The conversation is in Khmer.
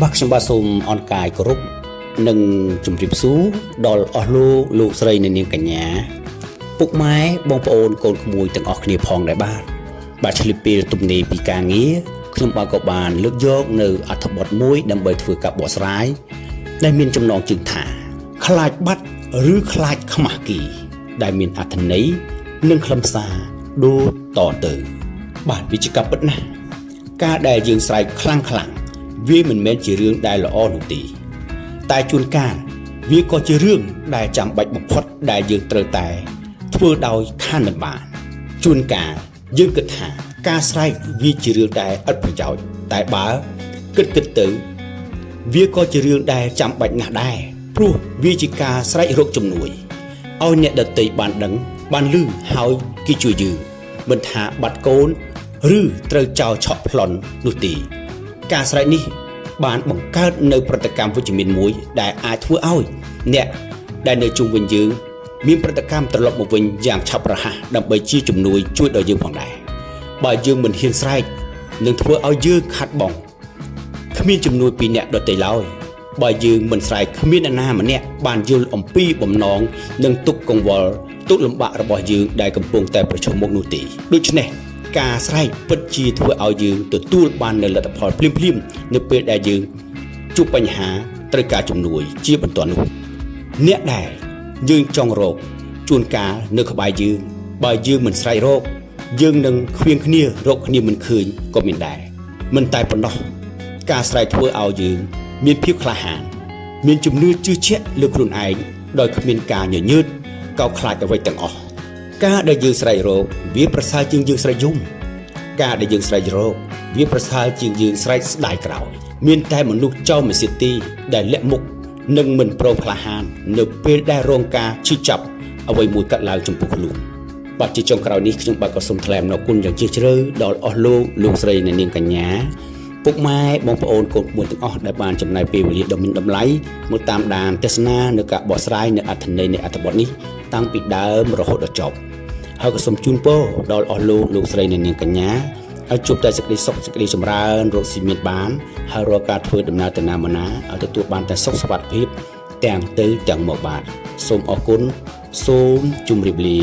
បាក់ខ្ញុំបាទសូមអរកាយគោរពនិងជម្រាបសួរដល់អស់លោកស្រីនិងនាងកញ្ញាពុកម៉ែបងប្អូនកូនក្មួយទាំងអស់គ្នាផងដែរបាទឆ្លៀតពេលទំនេរពីការងារខ្ញុំបាទក៏បានលើកយកនៅអត្ថបទមួយដើម្បីធ្វើការបកស្រាយដែលមានចំណងជើងថាខ្លាចបាត់ឬខ្លាចខ្មាស់គីដែលមានអត្ថន័យនិងខ្លឹមសារដូចតទៅបាទវាជាការពិតណាស់ការដែលយើងស្រែកខ្លាំងវាមិនមែនជារឿងដែលល្អនោះទេតែជួនកាលវាក៏ជារឿងដែលចាំបាច់បំផុតដែលយើងត្រូវតែធ្វើដោយខានមិនបានជួនកាលយើងគិតថាការស្រែកវាជារឿងដែលឥតប្រយោជន៍តែបើគិតទៅវាក៏ជារឿងដែលចាំបាច់ណាស់ដែរព្រោះវាជាការស្រែករកជំនួយឲ្យអ្នកដទៃបានដឹងបានឮហើយគេជួយយើងមិនថាបាត់កូនឬត្រូវចោលឆក់ប្លន់នោះទេការស្រែកនេះបានបង្កើតនៅប្រតិកម្មវិជ្ជមានមួយដែលអាចធ្វើឲ្យអ្នកដែលនៅជុំវិញយើងមានប្រតិកម្មត្រឡប់មកវិញយ៉ាងឆាប់រហ័សដើម្បីជាជំនួយជួយដល់យើងផងដែរបើយើងមិនហ៊ានស្រែកនឹងធ្វើឲ្យយើងខាត់បងគ្មានជំនួយពីអ្នកដទៃឡើយបើយើងមិនស្រែកគ្មានអ្នកណាម្នាក់បានយល់អំពីបំណងនិងទុក្ខកង្វល់ទុក្ខលំបាករបស់យើងដែលកំពុងតែប្រឈមមុខនោះទេដូច្នេះការស្រែកពិតជាធ្វើឲ្យយើងទទួលបាននូវលទ្ធផលភ្លាមនៅពេលដែលយើងជួបបញ្ហាត្រូវការជំនួយជាបន្ទាន់នោះអ្នកដែលយើងចង់រកជួនកាលនៅក្បែរយើងបើយើងមិនស្រែករកយើងនឹងខ្វៀងគ្នារកគ្នាមិនឃើញក៏មានដែរមិនតែប៉ុណ្ណោះការស្រែកធ្វើឲ្យយើងមានភាពក្លាហានមានជំនឿជឿជាក់លើខ្លួនឯងដោយគ្មានការញញើតកោតខ្លាចអ្វីទាំងអស់ការដែលយើងស្រែករកវាប្រសើរជាងយើងស្រែកយំការដែលយើងស្រែករកវាប្រសើរជាងយើងស្រែកស្ដាយក្រោយមានតែមនុស្សចោលមិនសិទ្ធិដែលលាក់មុខនិងមិនព្រមក្លាហាននៅពេលដែលរងការឈឺចាប់អ្វីមួយកាត់ឡើងចំពោះខ្លួនបាទជាចុងក្រោយនេះខ្ញុំបាទក៏សូមថ្លែងអំណរគុណយ៉ាងជ្រាលជ្រៅដល់អស់លោកស្រីនិងនាងកញ្ញាពុកម៉ែបងប្អូនកូនក្មួយទាំងអស់ដែលបានចំណាយពេលវេលាដ៏មានតម្លៃមកតាមដានទស្សនានៅការបកស្រាយនៅអត្ថន័យនៃអត្ថបទនេះតាំងពីដើមរហូតដល់ចប់ហើយក៏សូមជូនពរដល់អស់លោកស្រីនិងនាងកញ្ញាឲ្យជួបតែសេចក្តីសុខសេចក្តីចម្រើនរកស៊ីមានបានហើយរាល់ការធ្វើដំណើរទៅណាមកណាឲ្យទទួលបានតែសុខសុវត្ថិភាពទាំងទៅទាំងមកបាទសូមអរគុណសូមជម្រាបលា